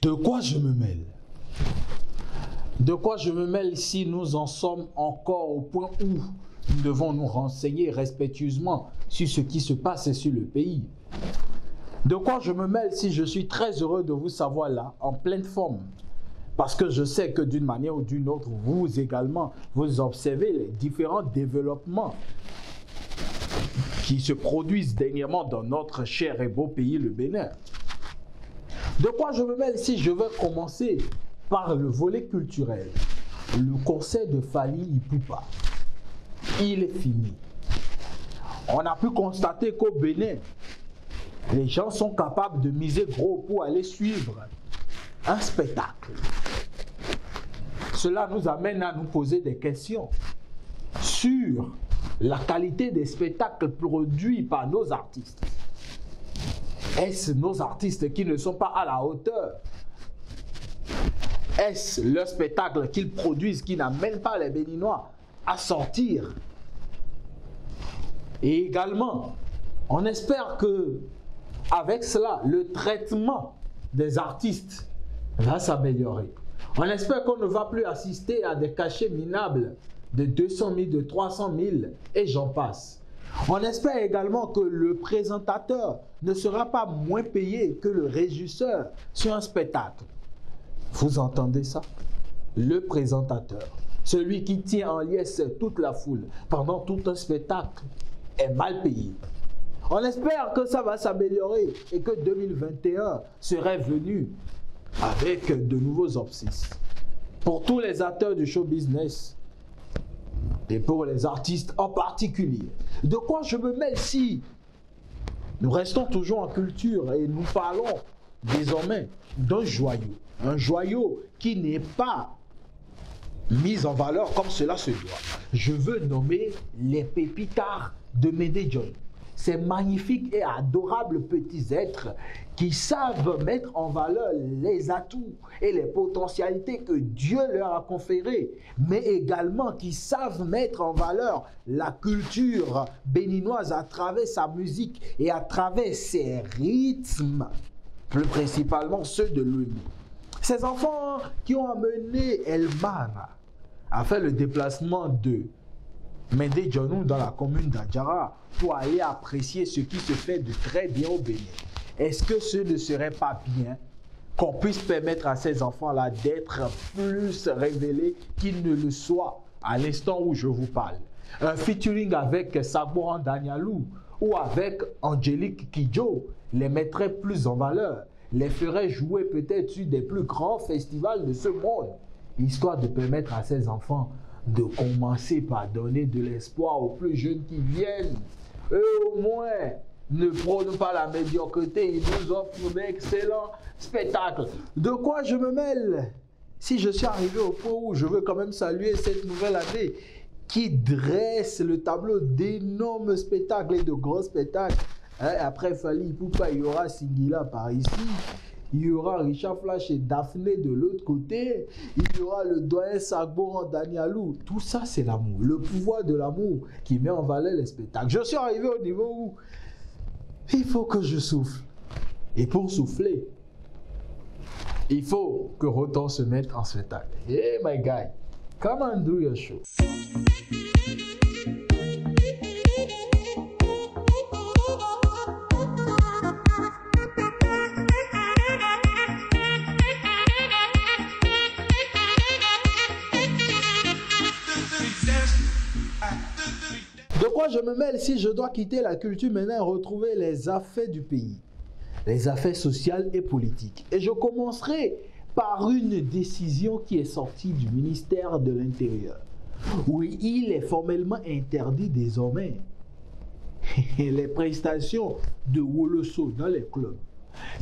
De quoi je me mêle? De quoi je me mêle si nous en sommes encore au point où nous devons nous renseigner respectueusement sur ce qui se passe sur le pays? De quoi je me mêle si je suis très heureux de vous savoir là, en pleine forme? Parce que je sais que d'une manière ou d'une autre, vous également, vous observez les différents développements qui se produisent dernièrement dans notre cher et beau pays, le Bénin. De quoi je me mêle si je veux commencer par le volet culturel? Le concert de Fally Ipupa, il est fini. On a pu constater qu'au Bénin, les gens sont capables de miser gros pour aller suivre un spectacle. Cela nous amène à nous poser des questions sur la qualité des spectacles produits par nos artistes. Est-ce nos artistes qui ne sont pas à la hauteur? Est-ce le spectacle qu'ils produisent qui n'amène pas les Béninois à sortir? Et également, on espère que avec cela, le traitement des artistes va s'améliorer. On espère qu'on ne va plus assister à des cachets minables de 200 000, de 300 000 et j'en passe. On espère également que le présentateur ne sera pas moins payé que le régisseur sur un spectacle. Vous entendez ça? Le présentateur, celui qui tient en liesse toute la foule pendant tout un spectacle, est mal payé. On espère que ça va s'améliorer et que 2021 serait venu avec de nouveaux auspices. Pour tous les acteurs du show business et pour les artistes en particulier. De quoi je me mêle si nous restons toujours en culture et nous parlons désormais d'un joyau. Un joyau qui n'est pas mis en valeur comme cela se doit. Je veux nommer les pépitards de Médé John. Ces magnifiques et adorables petits êtres qui savent mettre en valeur les atouts et les potentialités que Dieu leur a conférées, mais également qui savent mettre en valeur la culture béninoise à travers sa musique et à travers ses rythmes, plus principalement ceux de l'Oumi. Ces enfants qui ont amené Elman à faire le déplacement de Médé Djonou dans la commune d'Adjara pour aller apprécier ce qui se fait de très bien au Bénin. Est-ce que ce ne serait pas bien qu'on puisse permettre à ces enfants-là d'être plus révélés qu'ils ne le soient à l'instant où je vous parle? Un featuring avec Sagboran Danialou ou avec Angélique Kidjo les mettrait plus en valeur, les ferait jouer peut-être sur des plus grands festivals de ce monde, histoire de permettre à ces enfants de commencer par donner de l'espoir aux plus jeunes qui viennent. Eux au moins ne prônent pas la médiocrité, ils nous offrent d'excellents spectacles. De quoi je me mêle si je suis arrivé au point où je veux quand même saluer cette nouvelle année qui dresse le tableau d'énormes spectacles et de gros spectacles. Après Fally Ipupa, il y aura Singila par ici. Il y aura Richard Flash et Daphné de l'autre côté. Il y aura le doyen Sagboran Danialou. Tout ça, c'est l'amour. Le pouvoir de l'amour qui met en valeur les spectacles. Je suis arrivé au niveau où il faut que je souffle. Et pour souffler, il faut que Roton se mette en spectacle. Hey my guy, come and do your show. De quoi je me mêle si je dois quitter la culture maintenant et retrouver les affaires du pays, les affaires sociales et politiques. Et je commencerai par une décision qui est sortie du ministère de l'Intérieur, où il est formellement interdit désormais les prestations de Woloso dans les clubs.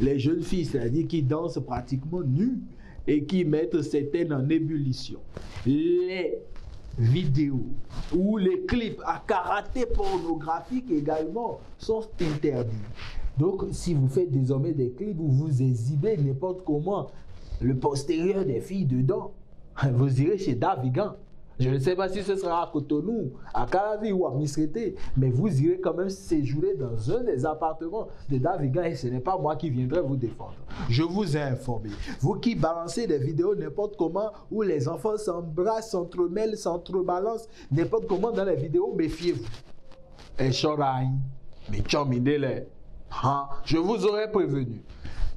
Les jeunes filles, c'est-à-dire qui dansent pratiquement nues et qui mettent certaines en ébullition. Les vidéos ou les clips à caractère pornographique également sont interdits. Donc si vous faites désormais des clips où vous exhibez n'importe comment le postérieur des filles dedans, vous irez chez Davigan. Je ne sais pas si ce sera à Cotonou, à Calavi ou à Missété, mais vous irez quand même séjourner dans un des appartements de Daviga et ce n'est pas moi qui viendrai vous défendre. Je vous ai informé. Vous qui balancez des vidéos n'importe comment, où les enfants s'embrassent, s'entremêlent, s'entrebalancent, n'importe comment dans les vidéos, méfiez-vous. Et Choraï, mais Tchomidele, je vous aurais prévenu.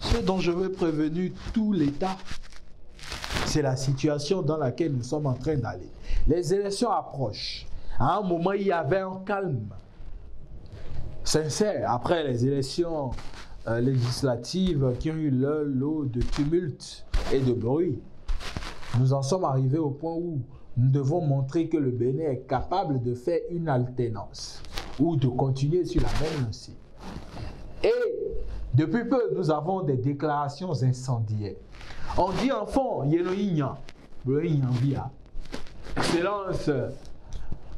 Ce dont je veux prévenir tout l'État, c'est la situation dans laquelle nous sommes en train d'aller. Les élections approchent. À un moment, il y avait un calme sincère après les élections législatives qui ont eu leur lot de tumulte et de bruit. Nous en sommes arrivés au point où nous devons montrer que le Bénin est capable de faire une alternance ou de continuer sur la même lancée. Et depuis peu, nous avons des déclarations incendiaires. On dit enfant, Yenoïnya, Excellence,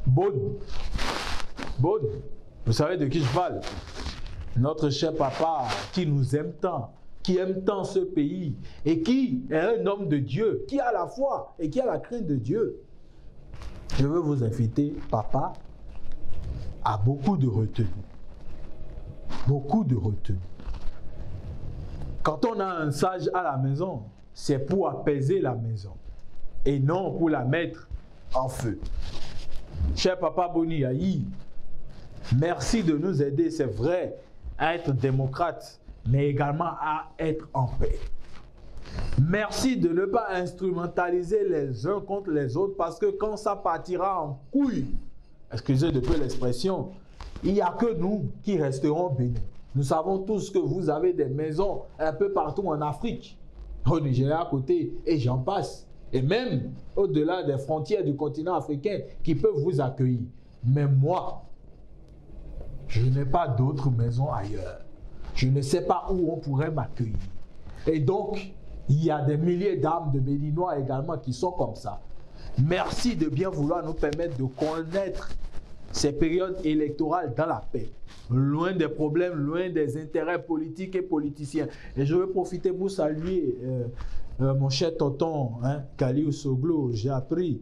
Bonne. Vous savez de qui je parle? Notre cher papa qui nous aime tant, qui aime tant ce pays et qui est un homme de Dieu, qui a la foi et qui a la crainte de Dieu. Je veux vous inviter, papa, à beaucoup de retenue. Beaucoup de retenue. Quand on a un sage à la maison, c'est pour apaiser la maison et non pour la mettre en feu. Cher papa Boni Aïe, merci de nous aider, c'est vrai, à être démocrate, mais également à être en paix. Merci de ne pas instrumentaliser les uns contre les autres parce que quand ça partira en couille, excusez de peu l'expression, il n'y a que nous qui resterons bénis. Nous savons tous que vous avez des maisons un peu partout en Afrique, au Nigeria à côté, et j'en passe. Et même au-delà des frontières du continent africain qui peuvent vous accueillir. Mais moi, je n'ai pas d'autres maisons ailleurs. Je ne sais pas où on pourrait m'accueillir. Et donc, il y a des milliers d'âmes de Béninois également qui sont comme ça. Merci de bien vouloir nous permettre de connaître ces périodes électorales dans la paix. Loin des problèmes, loin des intérêts politiques et politiciens. Et je veux profiter pour saluer mon cher tonton, Kaliou Soglo. J'ai appris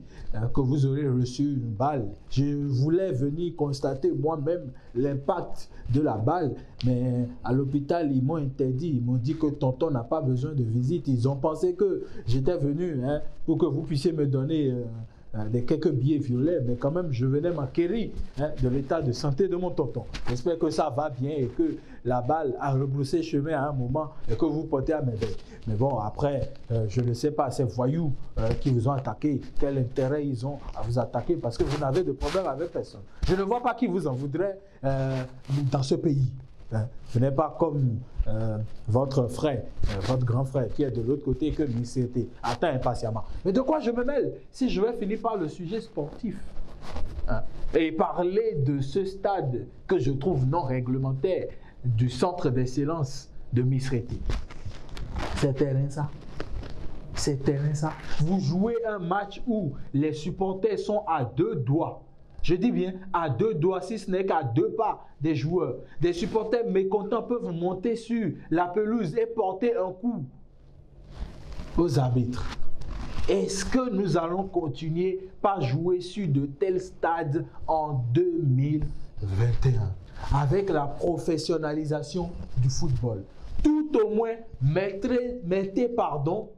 que vous aurez reçu une balle. Je voulais venir constater moi-même l'impact de la balle, mais à l'hôpital, ils m'ont interdit. Ils m'ont dit que tonton n'a pas besoin de visite. Ils ont pensé que j'étais venu pour que vous puissiez me donner quelques billets violets, mais quand même je venais m'acquérir de l'état de santé de mon tonton. J'espère que ça va bien et que la balle a rebroussé chemin à un moment et que vous portez à merveille. Mais bon, après, je ne sais pas, ces voyous qui vous ont attaqué, quel intérêt ils ont à vous attaquer parce que vous n'avez de problème avec personne. Je ne vois pas qui vous en voudrait dans ce pays. Ce n'est pas comme votre frère, votre grand frère qui est de l'autre côté que Missété attend impatiemment. Mais de quoi je me mêle si je vais finir par le sujet sportif et parler de ce stade que je trouve non réglementaire du centre d'excellence de Missété. C'est terrain ça. C'est terrain ça. Vous jouez un match où les supporters sont à 2 doigts. Je dis bien à 2 doigts, si ce n'est qu'à 2 pas des joueurs. Des supporters mécontents peuvent monter sur la pelouse et porter un coup aux arbitres. Est-ce que nous allons continuer par jouer sur de tels stades en 2021 avec la professionnalisation du football? Tout au moins, mettez,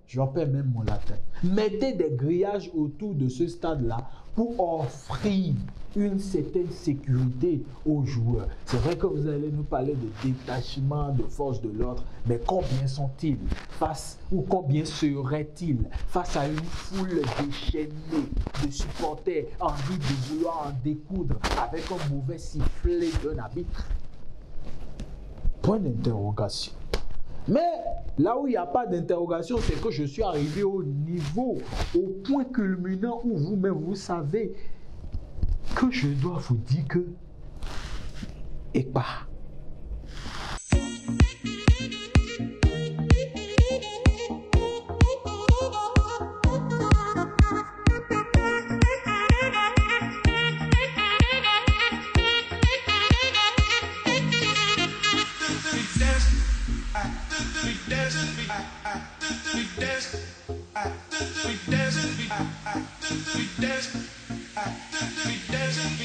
j'en perds même mon latin, mettez des grillages autour de ce stade-là pour offrir une certaine sécurité aux joueurs. C'est vrai que vous allez nous parler de détachement de forces de l'ordre, mais combien sont-ils combien seraient-ils face à une foule déchaînée de supporters envie de vouloir en découdre avec un mauvais sifflet d'un arbitre? Point d'interrogation. Mais là où il n'y a pas d'interrogation, c'est que je suis arrivé au point culminant où vous-même vous savez que je dois vous dire que et pas. we dance,